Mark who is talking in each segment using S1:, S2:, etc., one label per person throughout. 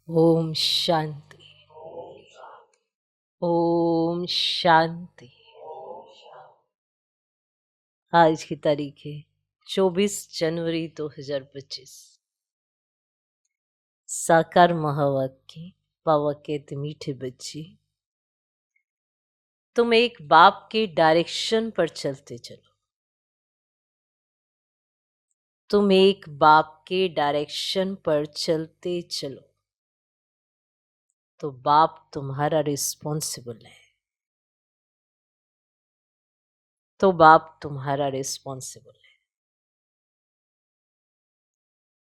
S1: ओम शांति। ओम शांति। आज की तारीख है 24 जनवरी 2025। साकार महावाक्य पावकेत मीठे बच्चे, तुम एक बाप के डायरेक्शन पर चलते चलो। तुम एक बाप के डायरेक्शन पर चलते चलो तो बाप तुम्हारा रिस्पॉन्सिबल है। तो बाप तुम्हारा रिस्पॉन्सिबल है।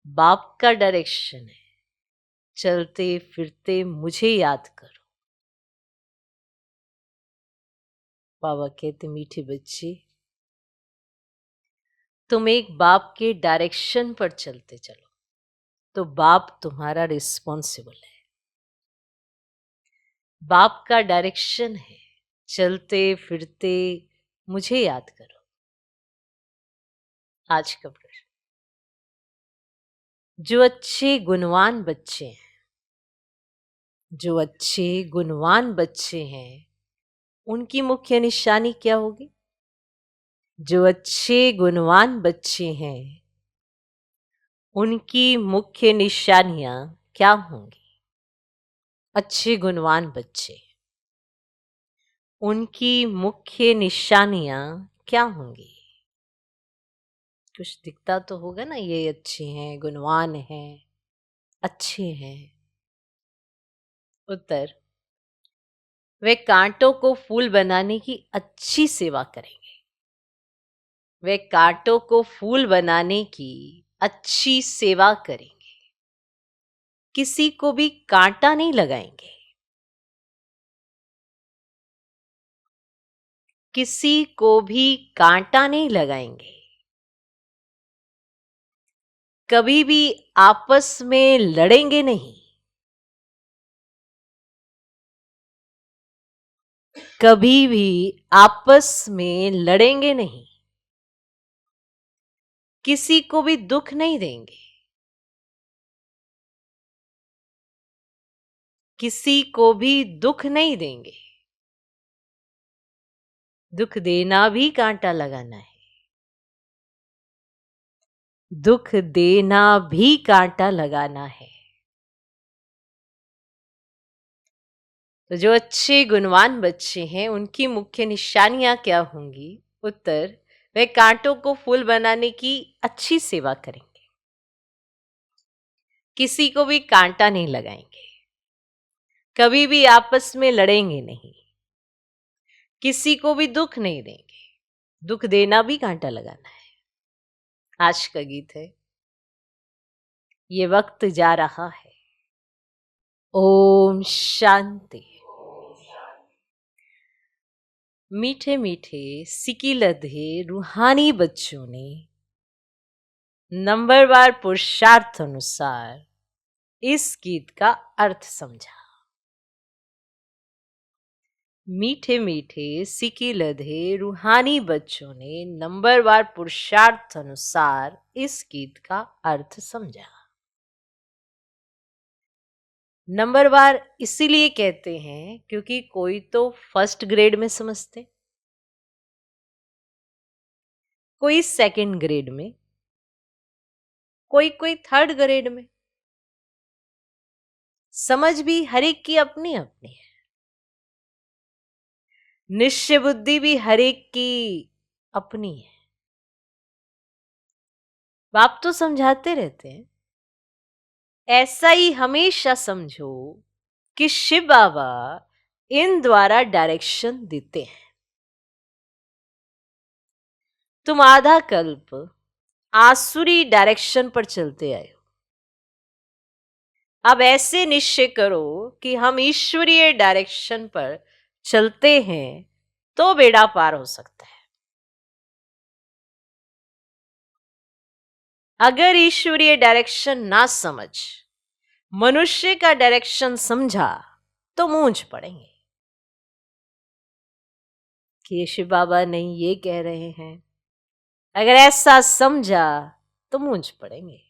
S1: बाप का डायरेक्शन है, चलते फिरते मुझे याद करो। बाबा कहते मीठे बच्चे, तुम एक बाप के डायरेक्शन पर चलते चलो तो बाप तुम्हारा रिस्पॉन्सिबल है। बाप का डायरेक्शन है, चलते फिरते मुझे याद करो। आज का प्रश्न, जो अच्छे गुणवान बच्चे हैं, जो अच्छे गुणवान बच्चे हैं, उनकी मुख्य निशानी क्या होगी? जो अच्छे गुणवान बच्चे हैं, उनकी मुख्य निशानियां क्या होंगी? अच्छे गुणवान बच्चे, उनकी मुख्य निशानियां क्या होंगी? कुछ दिखता तो होगा ना, ये अच्छे हैं, गुणवान हैं, अच्छे हैं। उत्तर, वे कांटों को फूल बनाने की अच्छी सेवा करेंगे। वे कांटों को फूल बनाने की अच्छी सेवा करेंगे। किसी को भी कांटा नहीं लगाएंगे। किसी को भी कांटा नहीं लगाएंगे। कभी भी आपस में लड़ेंगे नहीं। कभी भी आपस में लड़ेंगे नहीं। किसी को भी दुख नहीं देंगे। किसी को भी दुख नहीं देंगे। दुख देना भी कांटा लगाना है। दुख देना भी कांटा लगाना है। तो जो अच्छे गुणवान बच्चे हैं, उनकी मुख्य निशानियां क्या होंगी? उत्तर, वे कांटों को फूल बनाने की अच्छी सेवा करेंगे। किसी को भी कांटा नहीं लगाएंगे। कभी भी आपस में लड़ेंगे नहीं। किसी को भी दुख नहीं देंगे। दुख देना भी कांटा लगाना है। आज का गीत है, ये वक्त जा रहा है। ओम शांति। मीठे मीठे सिकिलधे रूहानी बच्चों ने नंबरवार पुरुषार्थ अनुसार इस गीत का अर्थ समझा। मीठे मीठे सिकिलधे रूहानी बच्चों ने नंबरवार पुरुषार्थ अनुसार इस गीत का अर्थ समझा। नंबरवार इसीलिए कहते हैं क्योंकि कोई तो फर्स्ट ग्रेड में समझते, कोई सेकंड ग्रेड में, कोई कोई थर्ड ग्रेड में। समझ भी हर एक की अपनी अपनी है। निश्चय बुद्धि भी हर एक की अपनी है। बाप तो समझाते रहते हैं, ऐसा ही हमेशा समझो कि शिव बाबा इन द्वारा डायरेक्शन देते हैं। तुम आधा कल्प आसुरी डायरेक्शन पर चलते आए हो। अब ऐसे निश्चय करो कि हम ईश्वरीय डायरेक्शन पर चलते हैं तो बेड़ा पार हो सकता है। अगर ईश्वरीय डायरेक्शन ना समझ, मनुष्य का डायरेक्शन समझा तो मूंझ पड़ेंगे कि ये शिव बाबा नहीं ये कह रहे हैं। अगर ऐसा समझा तो मूंझ पड़ेंगे।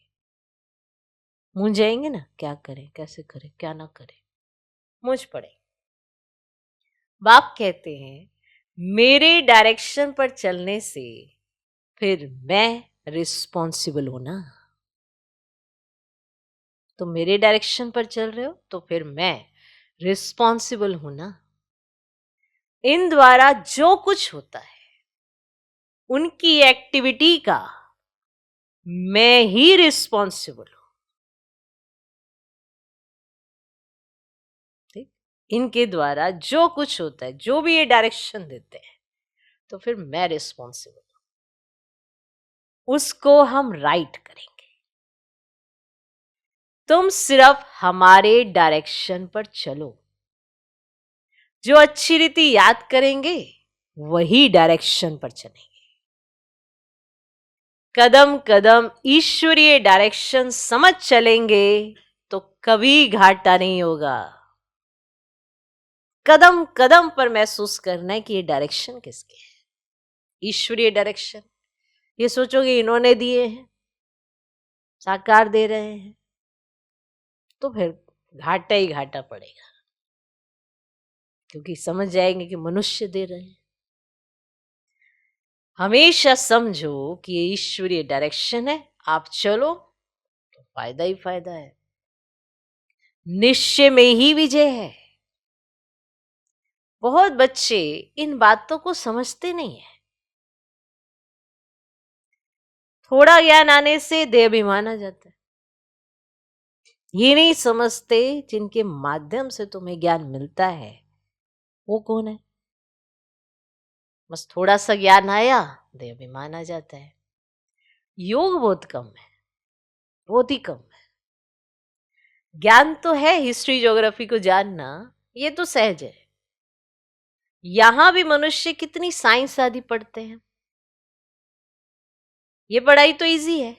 S1: मूंझाएंगे ना, क्या करें, कैसे करें, क्या ना करें, मूंझ पड़े। बाप कहते हैं मेरे डायरेक्शन पर चलने से फिर मैं रिस्पॉन्सिबल हूं ना। तो मेरे डायरेक्शन पर चल रहे हो तो फिर मैं रिस्पॉन्सिबल हूं ना। इन द्वारा जो कुछ होता है उनकी एक्टिविटी का मैं ही रिस्पॉन्सिबल हूं। ठीक, इनके द्वारा जो कुछ होता है, जो भी ये डायरेक्शन देते हैं, तो फिर मैं रिस्पॉन्सिबल हूं, उसको हम राइट करेंगे। तुम सिर्फ हमारे डायरेक्शन पर चलो, जो अच्छी रीति याद करेंगे वही डायरेक्शन पर चलेंगे। कदम कदम ईश्वरीय डायरेक्शन समझ चलेंगे तो कभी घाटा नहीं होगा। कदम कदम पर महसूस करना है कि ये डायरेक्शन किसके है, ईश्वरीय डायरेक्शन। ये सोचोगे इन्होंने दिए हैं, साकार दे रहे हैं, तो फिर घाटा ही घाटा पड़ेगा, क्योंकि समझ जाएंगे कि मनुष्य दे रहे हैं। हमेशा समझो कि ये ईश्वरीय डायरेक्शन है, आप चलो तो फायदा ही फायदा है, निश्चय में ही विजय है। बहुत बच्चे इन बातों को समझते नहीं है। थोड़ा ज्ञान आने से देहाभिमान आ जाता है। ये नहीं समझते जिनके माध्यम से तुम्हें ज्ञान मिलता है वो कौन है। बस थोड़ा सा ज्ञान आया, देहाभिमान आ जाता है। योग बहुत कम है, बहुत ही कम है। ज्ञान तो है, हिस्ट्री ज्योग्राफी को जानना ये तो सहज है। यहां भी मनुष्य कितनी साइंस आदि पढ़ते हैं, ये पढ़ाई तो इजी है,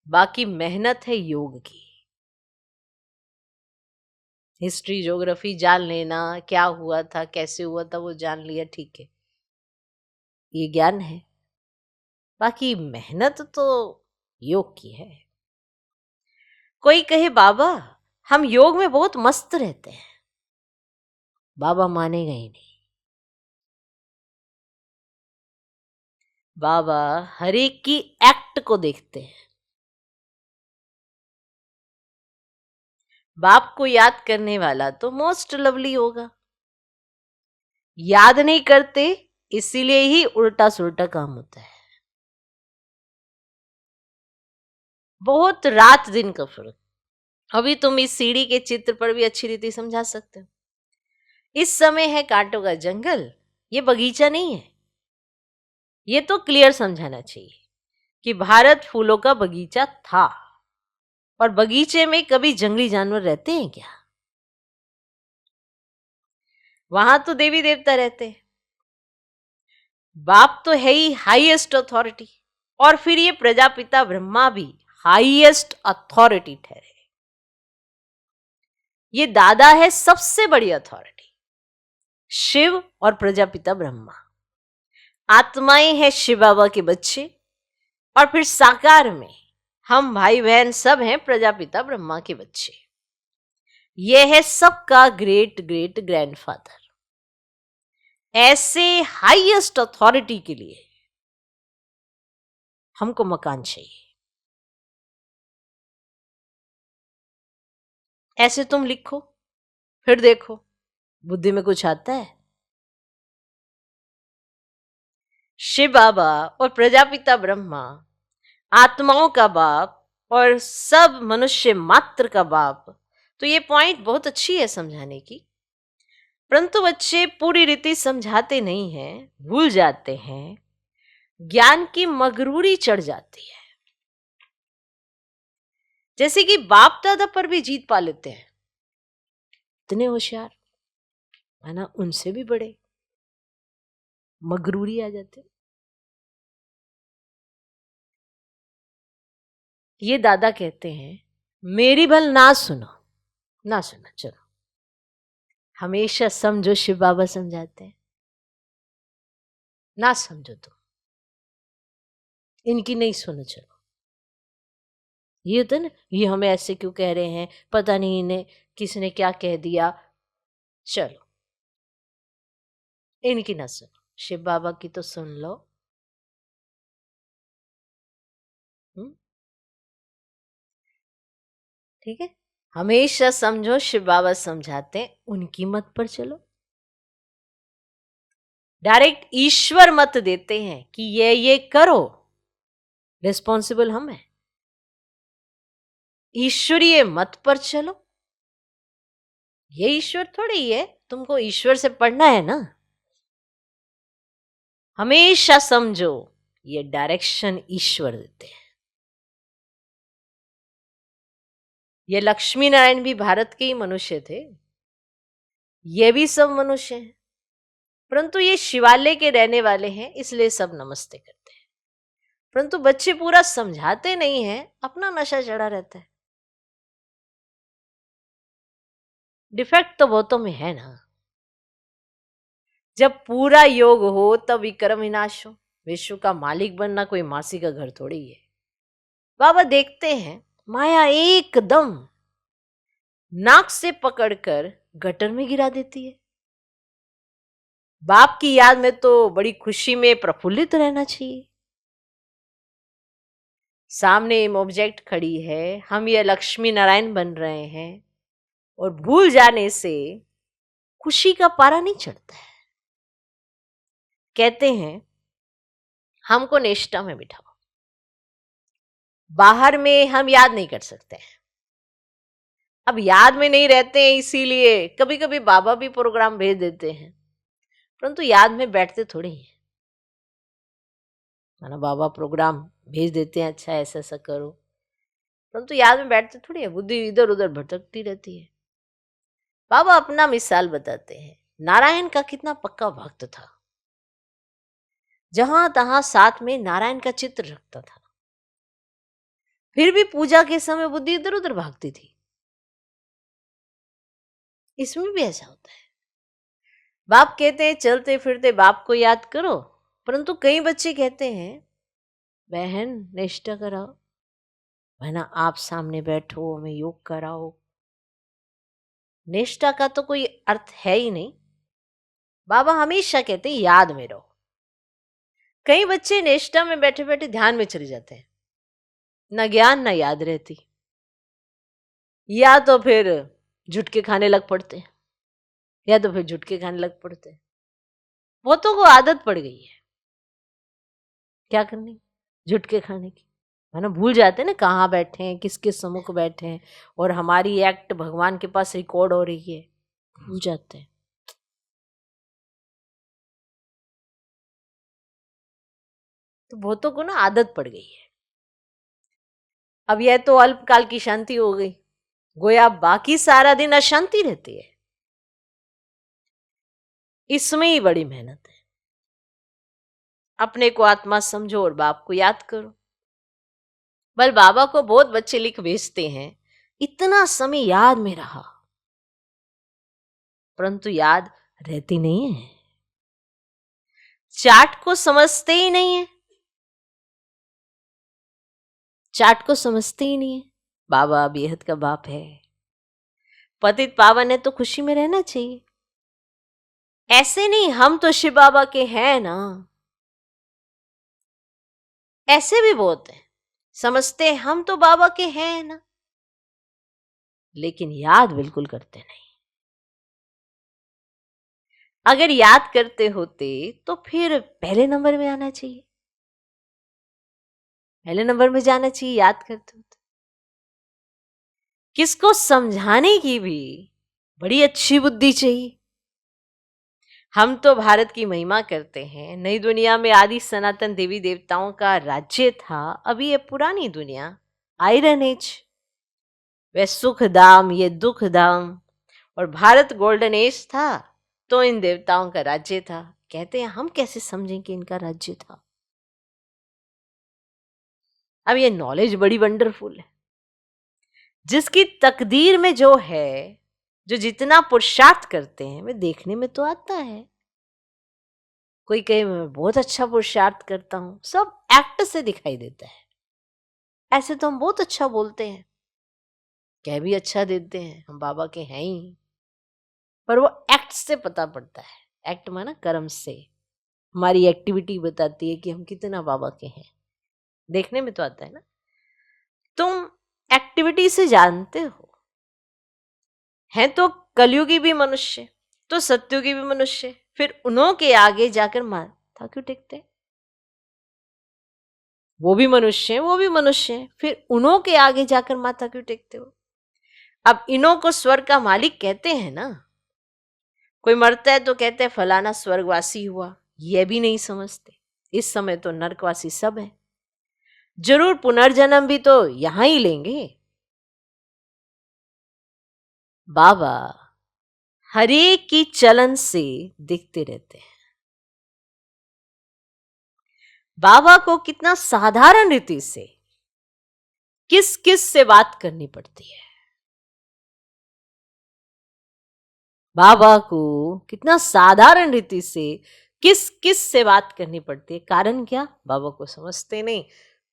S1: बाकी मेहनत है योग की। हिस्ट्री ज्योग्राफी जान लेना, क्या हुआ था, कैसे हुआ था, वो जान लिया, ठीक है, ये ज्ञान है। बाकी मेहनत तो योग की है। कोई कहे बाबा हम योग में बहुत मस्त रहते हैं, बाबा मानेगा ही नहीं। बाबा हर एक की एक्ट को देखते हैं। बाप को याद करने वाला तो मोस्ट लवली होगा, याद नहीं करते इसीलिए ही उल्टा सुल्टा काम होता है। बहुत रात दिन का फर्क। अभी तुम इस सीढ़ी के चित्र पर भी अच्छी रीति समझा सकते हो। इस समय है कांटों का जंगल, ये बगीचा नहीं है। ये तो क्लियर समझाना चाहिए कि भारत फूलों का बगीचा था, और बगीचे में कभी जंगली जानवर रहते हैं क्या? वहां तो देवी देवता रहते हैं। बाप तो है ही हाईएस्ट अथॉरिटी, और फिर ये प्रजापिता ब्रह्मा भी हाईएस्ट अथॉरिटी ठहरे। ये दादा है सबसे बड़ी अथॉरिटी, शिव और प्रजापिता ब्रह्मा। आत्माएं हैं शिव बाबा के बच्चे, और फिर साकार में हम भाई बहन सब हैं प्रजापिता ब्रह्मा के बच्चे। यह है सबका ग्रेट ग्रेट ग्रैंडफादर। ऐसे हाईएस्ट अथॉरिटी के लिए हमको मकान चाहिए। ऐसे तुम लिखो, फिर देखो बुद्धि में कुछ आता है। शिव बाबा और प्रजापिता ब्रह्मा आत्माओं का बाप और सब मनुष्य मात्र का बाप। तो ये पॉइंट बहुत अच्छी है समझाने की, परंतु बच्चे पूरी रीति समझाते नहीं हैं, भूल जाते हैं, ज्ञान की मगरूरी चढ़ जाती है। जैसे कि बाप दादा पर भी जीत पा लेते हैं, इतने होशियार है ना, उनसे भी बड़े, मगरूरी आ जाते। ये दादा कहते हैं मेरी भल ना सुनो, ना सुनो, चलो हमेशा समझो शिव बाबा समझाते हैं, ना समझो तुम, इनकी नहीं सुनो, चलो ये होता है ना, ये हमें ऐसे क्यों कह रहे हैं, पता नहीं इन्हें किसने क्या कह दिया। चलो इनकी ना सुनो, शिव बाबा की तो सुन लो। ठीक है, हमेशा समझो शिव बाबा समझाते हैं, उनकी मत पर चलो। डायरेक्ट ईश्वर मत देते हैं कि ये करो, रिस्पॉन्सिबल हम हैं। ईश्वरीय मत पर चलो। ये ईश्वर थोड़ी ही है, तुमको ईश्वर से पढ़ना है ना। हमेशा समझो ये डायरेक्शन ईश्वर देते हैं। ये लक्ष्मी नारायण भी भारत के ही मनुष्य थे, ये भी सब मनुष्य हैं, परंतु ये शिवालय के रहने वाले हैं इसलिए सब नमस्ते करते हैं। परंतु बच्चे पूरा समझाते नहीं हैं, अपना नशा चढ़ा रहता है। डिफेक्ट तो बहुतों में है ना। जब पूरा योग हो तब विक्रम विनाश हो। विश्व का मालिक बनना कोई मासी का घर थोड़ी है। बाबा देखते हैं माया एकदम नाक से पकड़कर गटर में गिरा देती है। बाप की याद में तो बड़ी खुशी में प्रफुल्लित रहना चाहिए। सामने ऑब्जेक्ट खड़ी है, हम ये लक्ष्मी नारायण बन रहे हैं और भूल जाने से खुशी का पारा नहीं चढ़ता है। कहते हैं हमको निष्ठा में बिठाओ, बाहर में हम याद नहीं कर सकते हैं। अब याद में नहीं रहते हैं इसीलिए कभी कभी बाबा भी प्रोग्राम भेज देते हैं, परंतु याद में बैठते थोड़े ही हैं। माना बाबा प्रोग्राम भेज देते हैं, अच्छा ऐसा ऐसा करो, परंतु याद में बैठते थोड़ी है, बुद्धि इधर उधर भटकती रहती है। बाबा अपना मिसाल बताते हैं, नारायण का कितना पक्का भक्त था, जहां तहां साथ में नारायण का चित्र रखता था, फिर भी पूजा के समय बुद्धि इधर उधर भागती थी। इसमें भी ऐसा होता है। बाप कहते हैं चलते फिरते बाप को याद करो, परंतु कई बच्चे कहते हैं बहन निष्ठा कराओ, बहना आप सामने बैठो हमें योग कराओ। निष्ठा का तो कोई अर्थ है ही नहीं। बाबा हमेशा कहते हैं याद में रहो। कई बच्चे निष्ठा में बैठे बैठे ध्यान में चले जाते हैं, न ज्ञान न याद रहती, या तो फिर झुटके खाने लग पड़ते हैं, या तो फिर झुटके खाने लग पड़ते हैं। बहुतों को आदत पड़ गई है, क्या करनी, झुटके खाने की, है ना। भूल जाते हैं ना कहाँ बैठे हैं, किसके सम्मुख बैठे हैं, और हमारी एक्ट भगवान के पास रिकॉर्ड हो रही है, भूल जाते हैं। तो बहुतों को ना आदत पड़ गई है। अब यह तो अल्पकाल की शांति हो गई, गोया बाकी सारा दिन अशांति रहती है। इसमें ही बड़ी मेहनत है। अपने को आत्मा समझो और बाप को याद करो। बल बाबा को बहुत बच्चे लिख भेजते हैं, इतना समय याद में रहा, परंतु याद रहती नहीं है, चार्ट को समझते ही नहीं है, चार्ट को समझते ही नहीं है। बाबा बेहद का बाप है, पतित पावन है तो खुशी में रहना चाहिए। ऐसे नहीं हम तो शिव बाबा के हैं ना, ऐसे भी बहुत है, समझते हैं हम तो बाबा के हैं ना, लेकिन याद बिल्कुल करते नहीं। अगर याद करते होते तो फिर पहले नंबर में आना चाहिए, पहले नंबर में जाना चाहिए, याद करते होते। किसको समझाने की भी बड़ी अच्छी बुद्धि चाहिए। हम तो भारत की महिमा करते हैं, नई दुनिया में आदि सनातन देवी देवताओं का राज्य था, अभी ये पुरानी दुनिया आयरन एज, वह सुख धाम ये दुख धाम, और भारत गोल्डन एज था तो इन देवताओं का राज्य था। कहते हैं हम कैसे समझें कि इनका राज्य था। अब ये नॉलेज बड़ी वंडरफुल है, जिसकी तकदीर में जो है, जो जितना पुरुषार्थ करते हैं वे देखने में तो आता है। कोई कहे मैं बहुत अच्छा पुरुषार्थ करता हूं, सब एक्ट से दिखाई देता है। ऐसे तो हम बहुत अच्छा बोलते हैं, कह भी अच्छा देते हैं, हम बाबा के हैं ही, पर वो एक्ट से पता पड़ता है। एक्ट माना कर्म से, हमारी एक्टिविटी बताती है कि हम कितना बाबा के हैं। देखने में तो आता है ना। तुम एक्टिविटी से जानते हो, हैं तो कलयुगी भी मनुष्य, तो सत्युगी भी मनुष्य, फिर उन्हों के आगे जाकर माथा क्यों टेकते हैं? वो भी मनुष्य हैं, वो भी मनुष्य हैं, फिर उन्हों के आगे जाकर माथा क्यों टेकते हो? अब इन्हों को स्वर्ग का मालिक कहते हैं ना। कोई मरता है तो कहते हैं फलाना स्वर्गवासी हुआ, ये भी नहीं समझते। इस समय तो नरकवासी सब है, जरूर पुनर्जन्म भी तो यहां ही लेंगे। बाबा हर एक की चलन से दिखते रहते हैं। बाबा को कितना साधारण रीति से किस किस से बात करनी पड़ती है। बाबा को कितना साधारण रीति से किस किस से बात करनी पड़ती है। कारण क्या? बाबा को समझते नहीं,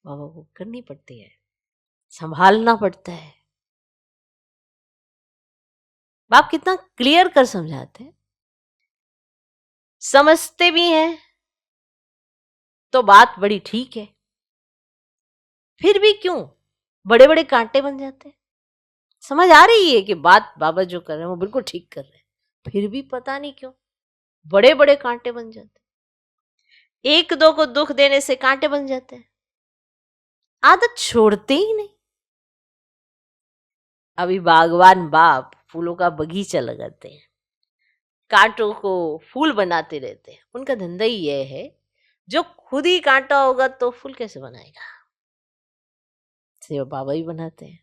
S1: बाबा को करनी पड़ती है, संभालना पड़ता है। बाप कितना क्लियर कर समझाते हैं। समझते भी हैं तो बात बड़ी ठीक है, फिर भी क्यों बड़े बड़े कांटे बन जाते हैं। समझ आ रही है कि बात बाबा जो कर रहे हैं वो बिल्कुल ठीक कर रहे हैं, फिर भी पता नहीं क्यों बड़े बड़े कांटे बन जाते हैं। एक दो को दुख देने से कांटे बन जाते हैं, आदत छोड़ते ही नहीं। अभी बागवान बाप फूलों का बगीचा लगाते हैं, कांटों को फूल बनाते रहते हैं। उनका धंधा ही यह है, जो खुद ही कांटा होगा तो फूल कैसे बनाएगा? सिर्फ बाबा ही बनाते हैं।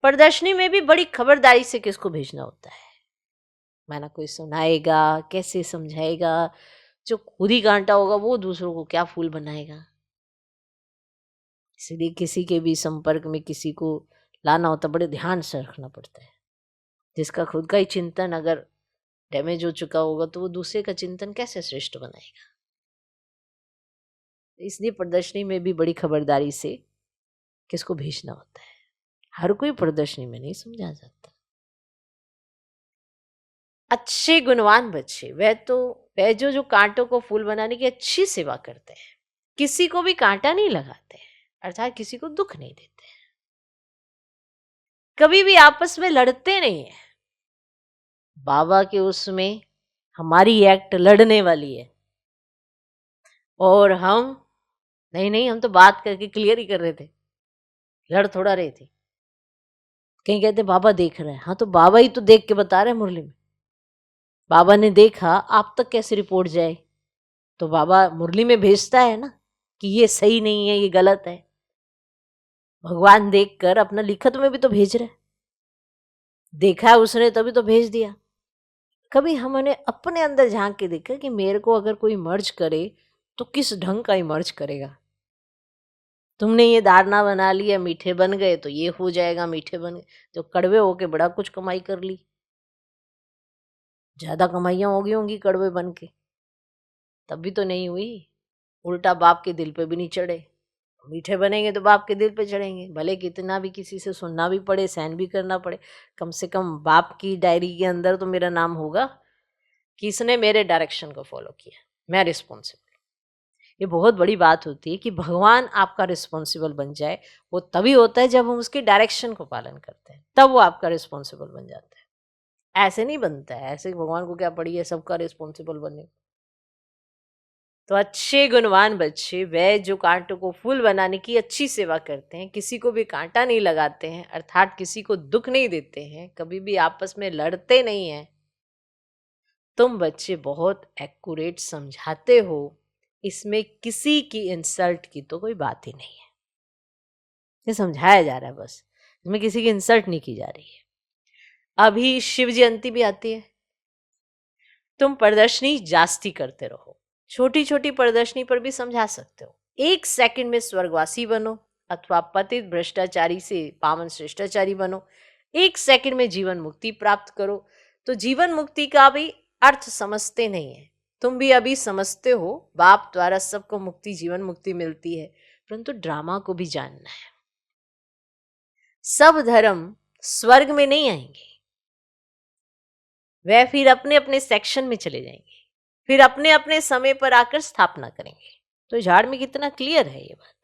S1: प्रदर्शनी में भी बड़ी खबरदारी से किसको भेजना होता है। माना कोई सुनाएगा, कैसे समझाएगा। जो खुद ही कांटा होगा वो दूसरों को क्या फूल बनाएगा। इसलिए किसी के भी संपर्क में किसी को लाना होता बड़े ध्यान से रखना पड़ता है। जिसका खुद का ही चिंतन अगर डैमेज हो चुका होगा तो वो दूसरे का चिंतन कैसे श्रेष्ठ बनाएगा। इसलिए प्रदर्शनी में भी बड़ी खबरदारी से किसको भेजना होता है। हर कोई प्रदर्शनी में नहीं समझा जाता। अच्छे गुणवान बच्चे वह जो कांटों को फूल बनाने की अच्छी सेवा करते हैं, किसी को भी कांटा नहीं लगाते हैं, अर्थात किसी को दुख नहीं देते हैं, कभी भी आपस में लड़ते नहीं है। बाबा के उसमें हमारी एक्ट लड़ने वाली है और हम नहीं, हम तो बात करके क्लियर ही कर रहे थे, लड़ थोड़ा रहे थे। कहीं कहते बाबा देख रहे हैं, हाँ तो बाबा ही तो देख के बता रहे हैं मुरली में। बाबा ने देखा, आप तक कैसे रिपोर्ट जाए? तो बाबा मुरली में भेजता है ना कि ये सही नहीं है, ये गलत है। भगवान देखकर अपना लिखत में भी तो भेज रहे, देखा है उसने तभी तो भेज दिया। कभी हमने अपने अंदर झांक के देखा कि मेरे को अगर कोई मर्ज करे तो किस ढंग का ही मर्ज करेगा। तुमने ये धारणा बना लिया मीठे बन गए तो ये हो जाएगा, मीठे बन गए तो कड़वे होके बड़ा कुछ कमाई कर ली। ज्यादा कमाइयां हो गई होंगी कड़वे बन के, तब भी तो नहीं हुई। उल्टा बाप के दिल पे भी नहीं चढ़े। मीठे बनेंगे तो बाप के दिल पे चढ़ेंगे, भले कितना भी किसी से सुनना भी पड़े, सहन भी करना पड़े, कम से कम बाप की डायरी के अंदर तो मेरा नाम होगा कि इसने मेरे डायरेक्शन को फॉलो किया, मैं रिस्पॉन्सिबल। ये बहुत बड़ी बात होती है कि भगवान आपका रिस्पॉन्सिबल बन जाए। वो तभी होता है जब हम उसके डायरेक्शन को पालन करते हैं, तब वो आपका रिस्पॉन्सिबल बन जाता है। ऐसे नहीं बनता है, ऐसे भगवान को क्या पड़ी है सबका रिस्पॉन्सिबल बनने। तो अच्छे गुणवान बच्चे वह जो कांटों को फूल बनाने की अच्छी सेवा करते हैं, किसी को भी कांटा नहीं लगाते हैं, अर्थात किसी को दुख नहीं देते हैं, कभी भी आपस में लड़ते नहीं हैं। तुम बच्चे बहुत एक्यूरेट समझाते हो, इसमें किसी की इंसल्ट की तो कोई बात ही नहीं है। ये समझाया जा रहा है बस, इसमें किसी की इंसल्ट नहीं की जा रही है। अभी शिव जयंती भी आती है, तुम प्रदर्शनी जास्ती करते रहो, छोटी छोटी प्रदर्शनी पर भी समझा सकते हो। 1 सेकंड में स्वर्गवासी बनो अथवा पतित भ्रष्टाचारी से पावन श्रेष्ठाचारी बनो, 1 सेकंड में जीवन मुक्ति प्राप्त करो। तो जीवन मुक्ति का भी अर्थ समझते नहीं है, तुम भी अभी समझते हो। बाप द्वारा सबको मुक्ति, जीवन मुक्ति मिलती है, परंतु ड्रामा को भी जानना है। सब धर्म स्वर्ग में नहीं आएंगे, वह फिर अपने अपने सेक्शन में चले जाएंगे, फिर अपने अपने समय पर आकर स्थापना करेंगे। तो झाड़ में कितना क्लियर है ये बात।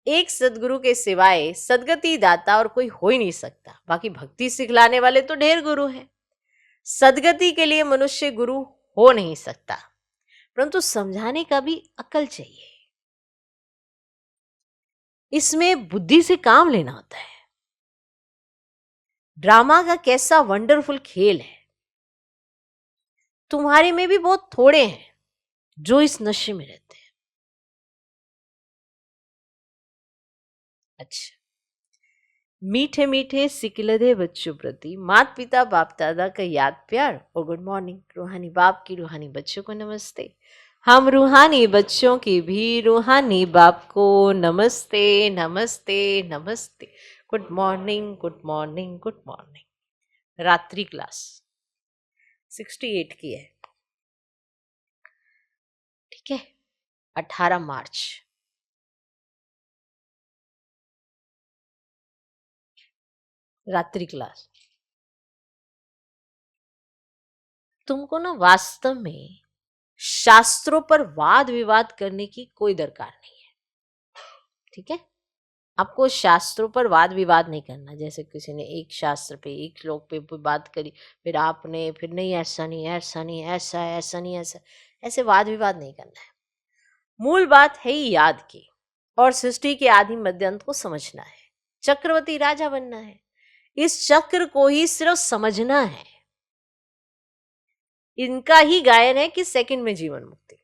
S1: एक सदगुरु के सिवाय सदगति दाता और कोई हो ही नहीं सकता। बाकी भक्ति सिखलाने वाले तो ढेर गुरु हैं। सदगति के लिए मनुष्य गुरु हो नहीं सकता, परंतु समझाने का भी अक्ल चाहिए। इसमें बुद्धि से काम लेना होता है। ड्रामा का कैसा वंडरफुल खेल है। तुम्हारे में भी बहुत थोड़े हैं जो इस नशे में रहते हैं। अच्छा, मीठे मीठे सिकिलधे बच्चों प्रति माता पिता बाप दादा का याद प्यार और गुड मॉर्निंग। रूहानी बाप की रूहानी बच्चों को नमस्ते। हम रूहानी बच्चों की भी रूहानी बाप को नमस्ते नमस्ते नमस्ते। Good morning good morning good morning. रात्रि क्लास 68 की है, ठीक है। 18 मार्च। रात्रि क्लास। तुमको ना वास्तव में शास्त्रों पर वाद विवाद करने की कोई दरकार नहीं है, ठीक है। आपको शास्त्रों पर वाद विवाद नहीं करना। जैसे किसी ने एक शास्त्र पे एक श्लोक पे बात करी, फिर आपने फिर नहीं ऐसा नहीं ऐसा नहीं ऐसा ऐसा नहीं ऐसा, ऐसे वाद विवाद नहीं करना है। मूल बात है ही याद की और सृष्टि के आदि मध्य अंत को समझना है। चक्रवर्ती राजा बनना है। इस चक्र को ही सिर्फ समझना है। इनका ही गायन है कि सेकंड में जीवन मुक्ति।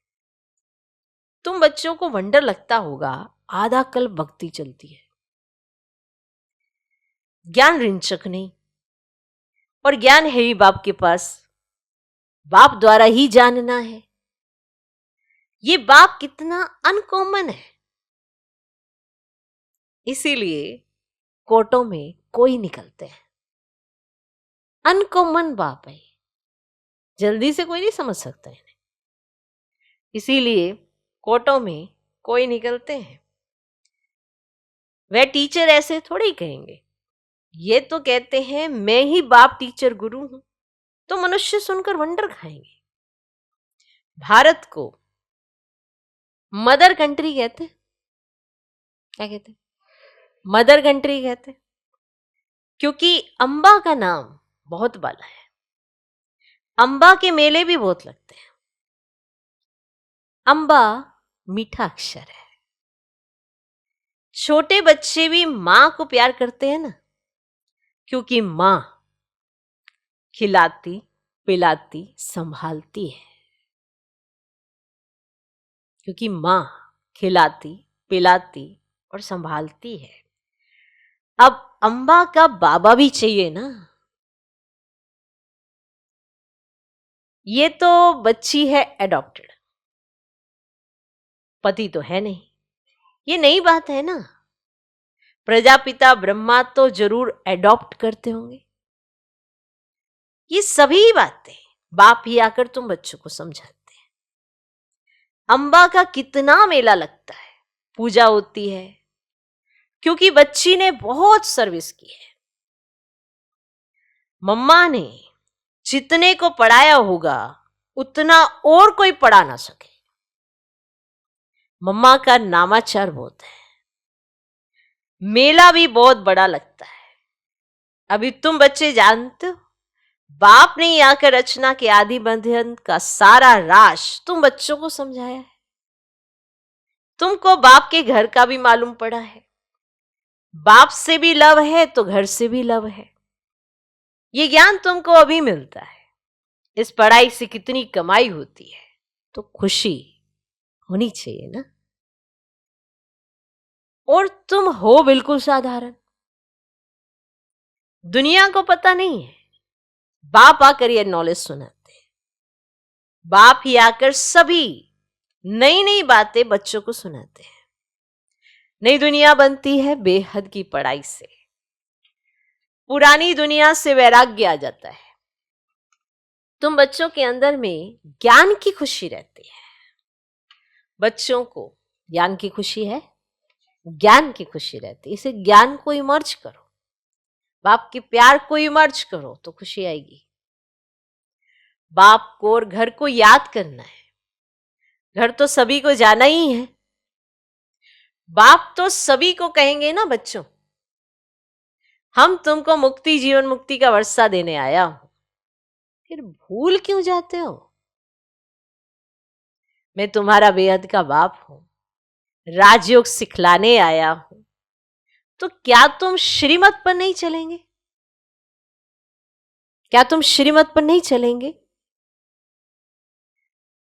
S1: तुम बच्चों को वंडर लगता होगा, आधा कल्प भक्ति चलती है। ज्ञान रिंचक नहीं, और ज्ञान है ही बाप के पास, बाप द्वारा ही जानना है। ये बाप कितना अनकॉमन है, इसीलिए कोर्टों में कोई निकलते हैं। अनकॉमन बाप है, जल्दी से कोई नहीं समझ सकता इन्हें, इसीलिए कोर्टों में कोई निकलते हैं। वह टीचर ऐसे थोड़े ही कहेंगे, ये तो कहते हैं मैं ही बाप टीचर गुरु हूं, तो मनुष्य सुनकर वंडर खाएंगे। भारत को मदर कंट्री कहते, क्या कहते, मदर कंट्री कहते, क्योंकि अंबा का नाम बहुत बाला है। अंबा के मेले भी बहुत लगते हैं। अंबा मीठा अक्षर है। छोटे बच्चे भी मां को प्यार करते हैं ना, क्योंकि मां खिलाती पिलाती संभालती है। क्योंकि मां खिलाती पिलाती और संभालती है। अब अंबा का बाबा भी चाहिए ना। ये तो बच्ची है एडॉप्टेड, पति तो है नहीं। ये नई बात है ना। प्रजापिता ब्रह्मा तो जरूर एडॉप्ट करते होंगे। ये सभी बातें बाप ही आकर तुम बच्चों को समझाते हैं। अंबा का कितना मेला लगता है, पूजा होती है, क्योंकि बच्ची ने बहुत सर्विस की है। मम्मा ने जितने को पढ़ाया होगा उतना और कोई पढ़ा ना सके। मम्मा का नामाचार बहुत है। मेला भी बहुत बड़ा लगता है। अभी तुम बच्चे जानते हो, बाप ने आकर रचना के आदि बंधन का सारा राज तुम बच्चों को समझाया है। तुमको बाप के घर का भी मालूम पड़ा है। बाप से भी लव है तो घर से भी लव है। ये ज्ञान तुमको अभी मिलता है। इस पढ़ाई से कितनी कमाई होती है, तो खुशी होनी चाहिए ना। और तुम हो बिल्कुल साधारण, दुनिया को पता नहीं है। बाप आकर ये नॉलेज सुनाते हैं। बाप ही आकर सभी नई नई बातें बच्चों को सुनाते हैं। नई दुनिया बनती है बेहद की पढ़ाई से। पुरानी दुनिया से वैराग्य आ जाता है। तुम बच्चों के अंदर में ज्ञान की खुशी रहती है। बच्चों को ज्ञान की खुशी है, ज्ञान की खुशी रहती है। इसे ज्ञान को इमर्ज करो, बाप के प्यार को इमर्ज करो तो खुशी आएगी। बाप को और घर को याद करना है। घर तो सभी को जाना ही है। बाप तो सभी को कहेंगे ना, बच्चों हम तुमको मुक्ति, जीवन मुक्ति का वर्षा देने आया हूं, फिर भूल क्यों जाते हो? मैं तुम्हारा बेहद का बाप हूं, राजयोग सिखलाने आया हूं, तो क्या तुम श्रीमत पर नहीं चलेंगे? क्या तुम श्रीमत पर नहीं चलेंगे?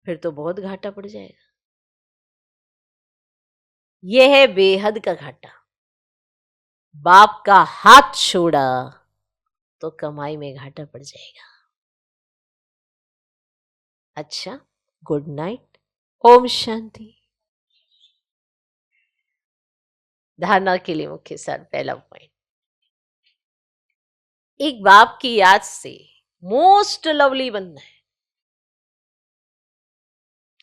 S1: फिर तो बहुत घाटा पड़ जाएगा। यह है बेहद का घाटा। बाप का हाथ छोड़ा तो कमाई में घाटा पड़ जाएगा। अच्छा, गुड नाइट, ओम शांति। धारणा के लिए मुख्य सार, पहला पॉइंट, एक बाप की याद से मोस्ट लवली बनना है।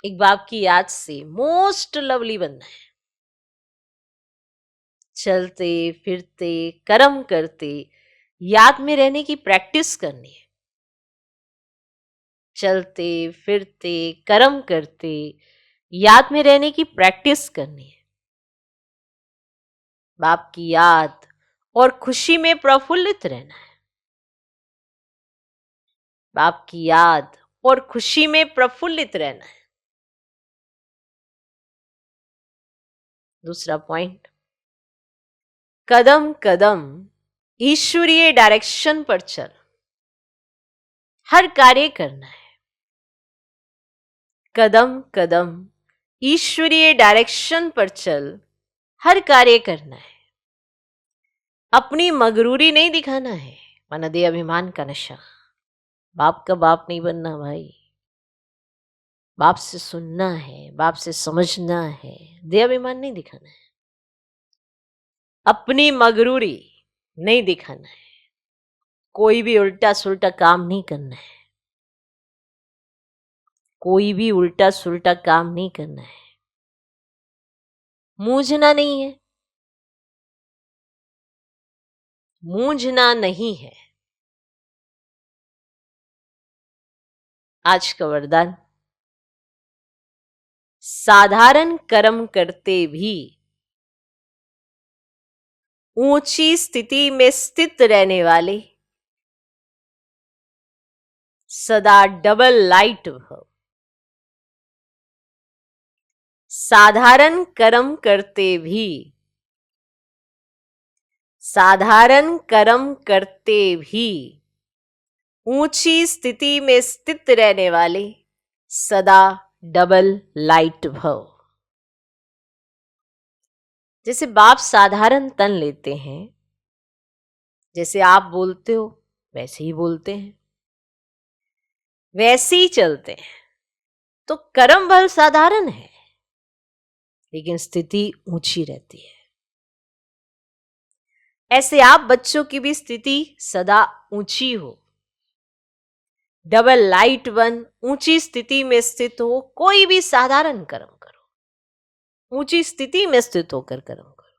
S1: एक बाप की याद से मोस्ट लवली बनना है। चलते फिरते कर्म करते याद में रहने की प्रैक्टिस करनी है। चलते फिरते कर्म करते याद में रहने की प्रैक्टिस करनी है। बाप की याद और खुशी में प्रफुल्लित रहना है। बाप की याद और खुशी में प्रफुल्लित रहना है। दूसरा पॉइंट, कदम कदम ईश्वरीय डायरेक्शन पर चल, हर कार्य करना है। कदम कदम ईश्वरीय डायरेक्शन पर चल, हर कार्य करना है। अपनी मगरूरी नहीं दिखाना है, वरना दे अभिमान का नशा। बाप का बाप नहीं बनना भाई। बाप से सुनना है, बाप से समझना है, दे अभिमान नहीं दिखाना है। अपनी मगरूरी नहीं दिखाना है। कोई भी उल्टा सुल्टा काम नहीं करना है। कोई भी उल्टा सुल्टा काम नहीं करना है। मूंझना नहीं है। मूंझना नहीं है। आज का वरदान, साधारण कर्म करते भी ऊंची स्थिति में स्थित रहने वाले सदा डबल लाइट भव। साधारण कर्म करते भी, साधारण कर्म करते भी ऊंची स्थिति में स्थित रहने वाले सदा डबल लाइट भव। जैसे बाप साधारण तन लेते हैं, जैसे आप बोलते हो वैसे ही बोलते हैं, वैसे ही चलते हैं, तो कर्म बल साधारण है लेकिन स्थिति ऊंची रहती है। ऐसे आप बच्चों की भी स्थिति सदा ऊंची हो, डबल लाइट वन, ऊंची स्थिति में स्थित हो। कोई भी साधारण कर्म करो, ऊंची स्थिति में स्थित होकर कर्म करो।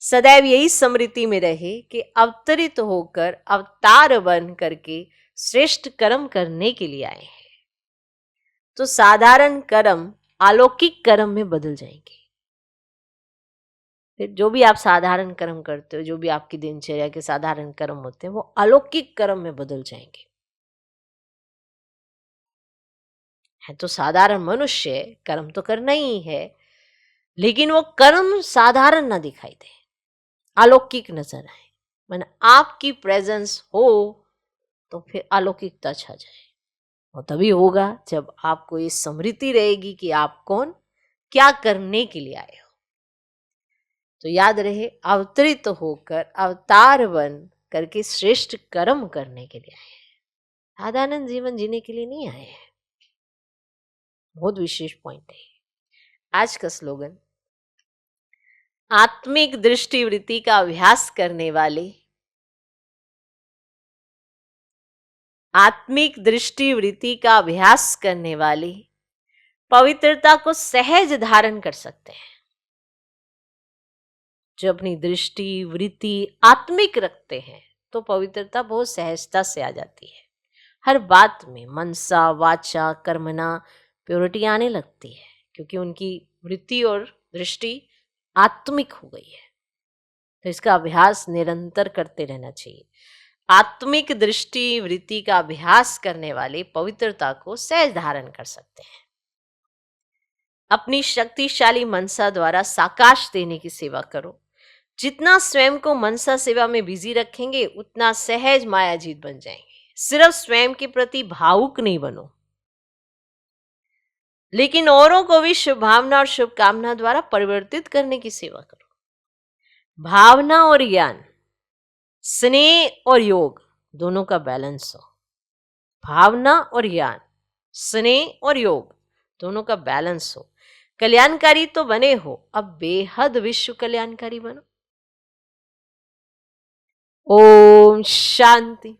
S1: सदैव यही स्मृति में रहे कि अवतरित होकर अवतार बन करके श्रेष्ठ कर्म करने के लिए आए हैं, तो साधारण कर्म अलौकिक कर्म में बदल जाएंगे। फिर जो भी आप साधारण कर्म करते हो, जो भी आपकी दिनचर्या के साधारण कर्म होते हैं, वो अलौकिक कर्म में बदल जाएंगे। है तो साधारण मनुष्य, कर्म तो करना ही है, लेकिन वो कर्म साधारण ना दिखाई दे, अलौकिक नजर आए। माने आपकी प्रेजेंस हो तो फिर अलौकिकता छा जाए। और तभी होगा जब आपको ये स्मृति रहेगी कि आप कौन, क्या करने के लिए आए हो। तो याद रहे, अवतरित होकर अवतार बन करके श्रेष्ठ कर्म करने के लिए आए हैं, साधारण जीवन जीने के लिए नहीं आए हैं। बहुत विशेष पॉइंट है आज का स्लोगन। आत्मिक दृष्टिवृत्ति का अभ्यास करने वाले, आत्मिक दृष्टिवृत्ति का अभ्यास करने वाले पवित्रता को सहज धारण कर सकते हैं। जो अपनी दृष्टि वृत्ति आत्मिक रखते हैं तो पवित्रता बहुत सहजता से आ जाती है। हर बात में मनसा वाचा कर्मणा प्योरिटी आने लगती है, क्योंकि उनकी वृत्ति और दृष्टि आत्मिक हो गई है। तो इसका अभ्यास निरंतर करते रहना चाहिए। आत्मिक दृष्टि वृत्ति का अभ्यास करने वाले पवित्रता को सहज धारण कर सकते हैं। अपनी शक्तिशाली मनसा द्वारा साकाश देने की सेवा करो। जितना स्वयं को मनसा सेवा में बिजी रखेंगे उतना सहज मायाजीत बन जाएंगे। सिर्फ स्वयं के प्रति भावुक नहीं बनो, लेकिन औरों को भी शुभ भावना और शुभकामना द्वारा परिवर्तित करने की सेवा करो। भावना और ज्ञान, स्नेह और योग दोनों का बैलेंस हो। भावना और ज्ञान, स्नेह और योग दोनों का बैलेंस हो। कल्याणकारी तो बने हो, अब बेहद विश्व कल्याणकारी बनो। ओम शांति।